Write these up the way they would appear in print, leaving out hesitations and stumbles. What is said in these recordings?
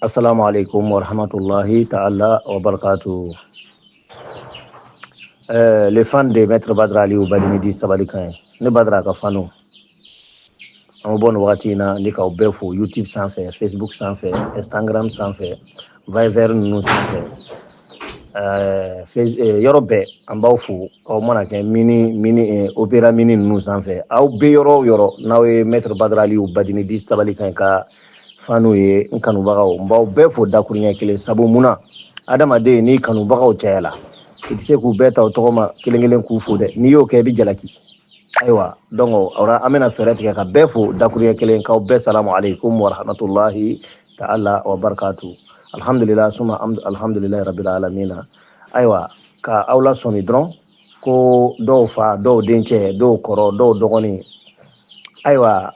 Assalamu alaikum wa rahmatullahi ta'ala wa barakatuh. Les fans de Maître Badra Ali ou Badimidi Sabalikan, ne Badra ka fano. En bon wagati na ni ka bɛɛ fo YouTube sanfɛ, Facebook sanfɛ, Instagram sanfɛ, Viber ninnu sanfɛ. Yɔrɔ bɛɛ an b'aw fo aw mana kɛ mini opéra mini ninnu sanfɛ. Aw bɛ yɔrɔ o yɔrɔ n'aw ye Maître Badra Ali ou Badimidi Sabalikan ka fanu ye n kanubagaw n b'aw bɛɛ fo dakuruɲɛ kelen sabu munna adamaden ni kanubagaw cayala i tɛ se k'u bɛɛ ta o tɔgɔ ma kelen kelen k'u fo dɛ n'i y'o kɛ i bɛ jalaki ayiwa donc ola an bɛna fɛɛrɛ tigɛ ka bɛɛ fo dakuruɲɛ kelen k'aw bɛɛ salamu alaikum wa rahmatulahi ta'ala wa barakatu alhamdulillah suma alhamdulillahi rabbil alamina ayiwa ka aw lasɔmi dɔrɔn ko dɔw fa dɔw dencɛ dɔw kɔrɔ dɔw dɔgɔnin ayiwa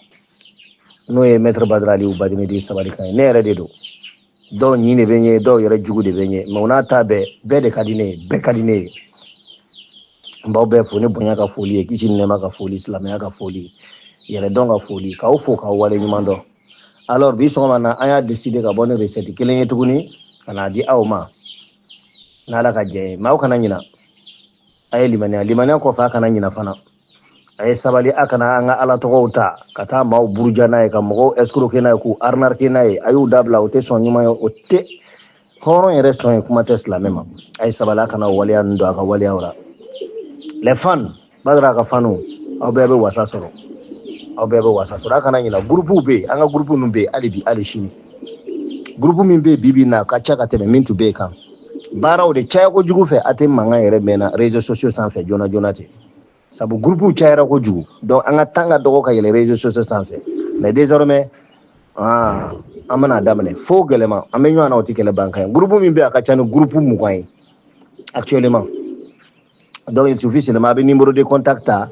n'o ye Maître Badra Ali ou Badimidi Sabalikan ne yɛrɛ de don dɔw ɲi de bɛ n ye dɔw yɛrɛ jugu de bɛ n ye mais o n'a ta bɛɛ de ka di ne ye bɛɛ ka di ne ye n b'aw bɛɛ fo ne bonya ka foli ye kisi ni nɛɛma ka foli silamɛya ka foli yɛrɛdɔn ka foli k'aw fo k'aw wale ɲuman dɔn alors bi sɔgɔma na an y'a décider ka bɔ ni recette kelen ye tuguni ka n'a di aw ma n'Ala ka jɛ ye mais aw kana ɲina a ye limaniya kɔfɛ a kana ɲina fana a ye sabali a kana an ka ala tɔgɔw ta ka taa maaw buruja n'a ye ka mɔgɔw escroquer n'a ye k'u arnaquer n'a ye a y'u dabila o tɛ sɔn ɲuman ye o tɛ hɔrɔn yɛrɛ sɔn ye kuma tɛ silamɛ ma a ye sabali a kana waleya ninnu don a ka waleyaw la les fans Badra ka fanu aw bɛɛ bɛ wasa sɔrɔ a kana ɲina groupe bɛ yen an ka groupe ninnu bɛ yen hali bi hali sini groupe min bɛ yen bi na ka ca ka tɛmɛ min tun bɛ yen kan baaraw de caya kojugu fɛ a tɛ mankan yɛrɛ mɛn na réseaux sociaux sanfɛ joona joona ten sabu groupe cayara kojugu donc an ka tan ka dɔgɔ ka yɛlɛ réseaux sociaux sanfɛ mais désormais an bɛna daminɛ fo gɛlɛma an bɛ ɲɔgɔn na o tɛ kɛlɛ ban kan ye groupe min bɛ yen a ka ca ni groupe 20 ye actuellement donc il suffit seulement a bɛ numéro de contact ta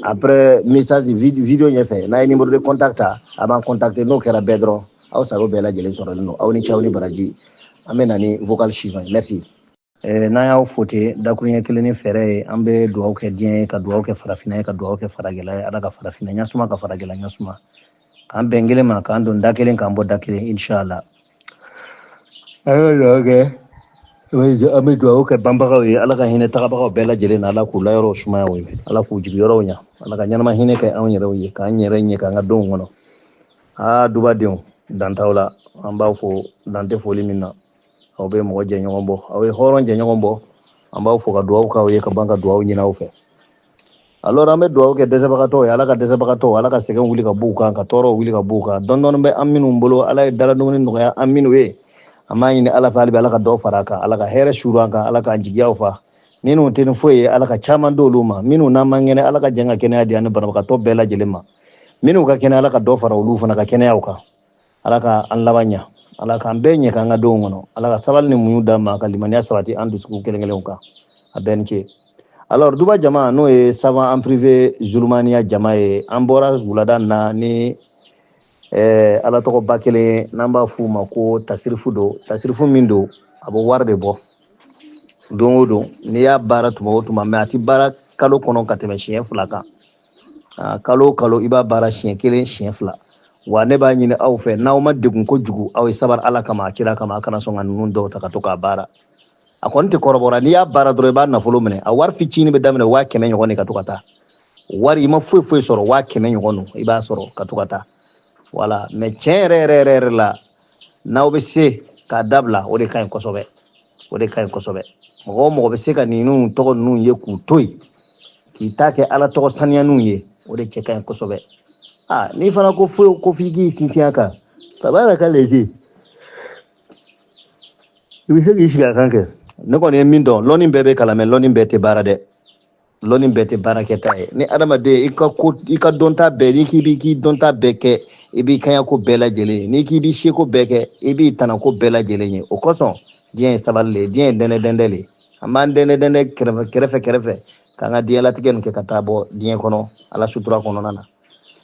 après message vidéo ɲɛfɛ n'a ye numéro de contact ta a b'an contacter n'o kɛra bɛɛ dɔrɔn aw sago bɛɛ lajɛlen sɔrɔlen don aw ni cɛw ni baraji an bɛ na ni vocal suivant merci. N'an y'aw fo ten dakuruɲɛ kelen ni fɛɛrɛ ye an bɛ dugawu kɛ diɲɛ ye ka dugawu kɛ farafinna ye ka dugawu kɛ farajɛla ye ala ka farafinna ɲasuma ka farajɛla ɲasuma k'an bɛn kelen ma k'an don da kelen k'an bɔ da kelen inshallah an bɛ dugawu kɛ banbagaw ye ala ka hinɛ tagabagaw bɛɛ lajɛlen na ala k'u layɔrɔw sumaya o ye ala k'u jigiyɔrɔw ɲa ala ka ɲɛnama hinɛ kɛ anw yɛrɛw ye k'an yɛrɛ ɲɛ k'an ka denw kɔnɔ dubadenw dantaw la an b'aw fo dante foli min na aw bɛ mɔgɔ jɛ ɲɔgɔn bɔ aw ye hɔrɔn jɛ ɲɔgɔn bɔ an b'aw fo ka dugawu k'aw ye ka ban ka dugawu ɲini aw fɛ alors an bɛ dugawu kɛ dɛsɛbagatɔw ye ala ka dɛsɛbagatɔw ala ka sɛgɛn wuli ka b'u kan ka tɔɔrɔw wuli ka b'u kan dɔɔnin bɛ an minnu bolo ala ye daladumuni nɔgɔya an minnu ye an b'a ɲini ala fɛ hali bi ala ka dɔ fara a kan ala ka hɛrɛ suru an kan ala k'an jigiyaw fa minnu tɛ ni foyi ye ala ka caman d'olu ma minnu n'an man kɛnɛ ala ka jɛn ka kɛnɛya di an ni banabagatɔ bɛɛ lajɛlen ma minnu ka kɛnɛ ala ka dɔ fara olu fana ka kɛnɛyaw kan ala ka an laban ɲa ala k'an bɛɛ ɲɛ k'an ka denw kɔnɔ ala ka sabali ni muɲu d'an ma ka limaniya sabati an dusukun kelen kelenw kan a bɛɛ ni ce alors duba jama n'o ye savant en privé zulumaniya jama ye an bɔra wulada na ni ala tɔgɔba kelen n'an b'a f'u ma ko tasirifu don tasirifu min don a bɛ wari de bɔ don o don n'i y'a baara tuma o tuma mais a tɛ baara kalo kɔnɔ ka tɛmɛ siɲɛ 2 kan kalo o kalo i b'a baara siɲɛ 1 siɲɛ 2 wa ne b'a ɲini aw fɛ n'aw ma degun kojugu aw ye sabari ala kama a kira kama a kana sɔn ka ninnu dɔw ta ka to k'a baara a kɔni tɛ kɔrɔbɔra n'i y'a baara dɔrɔn i b'a nafolo minɛ a wari fitinin bɛ daminɛ 100 ɲɔgɔn de ka to ka taa wari i ma foyi sɔrɔ 100 ɲɔgɔn don i b'a sɔrɔ ka to ka taa voilà mais tiɲɛ yɛrɛ la n'aw bɛ se k'a dabila o de ka ɲi kosɛbɛ mɔgɔ o mɔgɔ bɛ se ka ninnu tɔgɔ ninnu ye k'u to yen k'i ta kɛ ala tɔgɔ saniyaniw ye o de cɛ ka ɲi kosɛbɛ n'i fana ko f'i k'i sinsin a kan tabaara ka leze i bɛ se k'i sigi a kan kɛ ne kɔni ye min dɔn lɔnni bɛɛ bɛ kalan mɛ lɔnni bɛɛ tɛ baara dɛ lɔnni bɛɛ tɛ baara kɛta ye ni adamaden i ka dɔnta bɛɛ n'i k'i b'i k'i dɔnta bɛɛ kɛ i b'i kaɲako bɛɛ lajɛlen ye n'i k'i b'i seko bɛɛ kɛ i b'i tanako bɛɛ lajɛlen ye o kosɔn diɲɛ ye sabali le diɲɛ ye dɛndɛ le an b'an dɛndɛ kɛrɛfɛ k'an ka diɲɛlatigɛ nin kɛ ka taa bɔ diɲɛ kɔnɔ ala sutura kɔnɔna na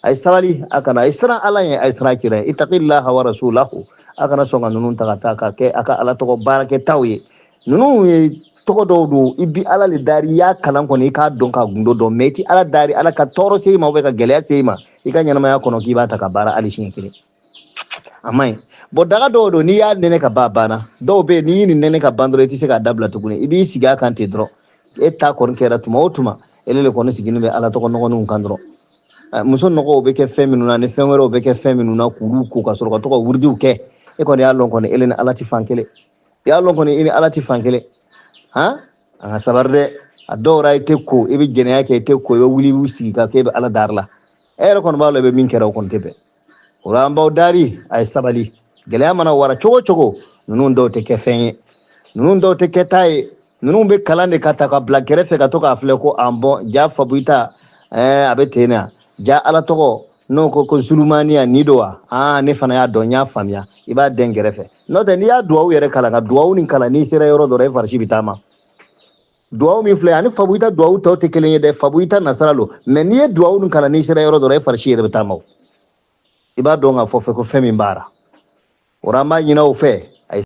a ye sabali a kana a ye siran ala ye a ye siran kira ye itaqillaha wa rasulahu a kana sɔn ka ninnu ta ka taa ka kɛ a ka ala tɔgɔ baarakɛtaw ye ninnu ye tɔgɔ dɔw don i bi ala le dari i y'a kalan kɔni i k'a dɔn ka gundo dɔn mais i ti ala dari ala ka tɔɔrɔ se i ma ou bien ka gɛlɛya se i ma i ka ɲɛnamaya kɔnɔ k'i b'a ta ka baara hali siɲɛ 1 a man ɲi bon daga dɔw don n'i y'a nɛnɛ ka ban banna dɔw bɛ yen n'i y'i nin nɛnɛ ka ban dɔrɔn i tɛ se k'a dabila tuguni i b'i sigi a kan ten dɔrɔn e ta kɔni kɛra tuma o tuma ele le kɔni sigilen bɛ ala tɔgɔ nɔgɔninw kan dɔrɔn muso nɔgɔw bɛ kɛ fɛn minnu na ni fɛn wɛrɛw bɛ kɛ fɛn minnu na k'olu ko ka sɔrɔ ka to ka wuridiw kɛ e kɔni y'a lɔn kɔni ele ni ala tɛ fan kelen i y'a lɔn kɔni i ni ala tɛ fan kelen han an ka sabari dɛ a dɔw la i tɛ ko i bɛ jɛnɛya kɛ i tɛ ko i bɛ wuli i b'i sigi ka kɛ i bɛ ala dari la e yɛrɛ kɔni b'a la i bɛ min kɛra o kɔni tɛ bɛn o la an b'aw dari a ye sabali gɛlɛya mana wara cogo o cogo ninnu dɔw tɛ kɛ fɛn ye ninnu dɔw tɛ kɛ taa ye ninnu bɛ kalan de ka ta ka bila kɛrɛfɛ ka to k'a filɛ ko an bɔn ja fabuyita a bɛ ten na ja ala tɔgɔ n'o ko zulumaniya ni do wa ne fana y'a dɔn n y'a faamuya i b'a den kɛrɛfɛ n'o tɛ n'i y'a duwawu yɛrɛ kalan ka duwawu nin kalan n'i sera yɔrɔ dɔ la e farisi bɛ taa ma duwawu min filɛ ani fabuyita duwawu tɔw tɛ kelen ye dɛ fabuyita nasara lo mɛ n'i ye duwawu nin kalan n'i sera yɔrɔ dɔ la e farisi yɛrɛ bɛ taa ma i b'a dɔn k'a fɔ fɛ ko fɛn min b'a la o la an b'a ɲin'aw fɛ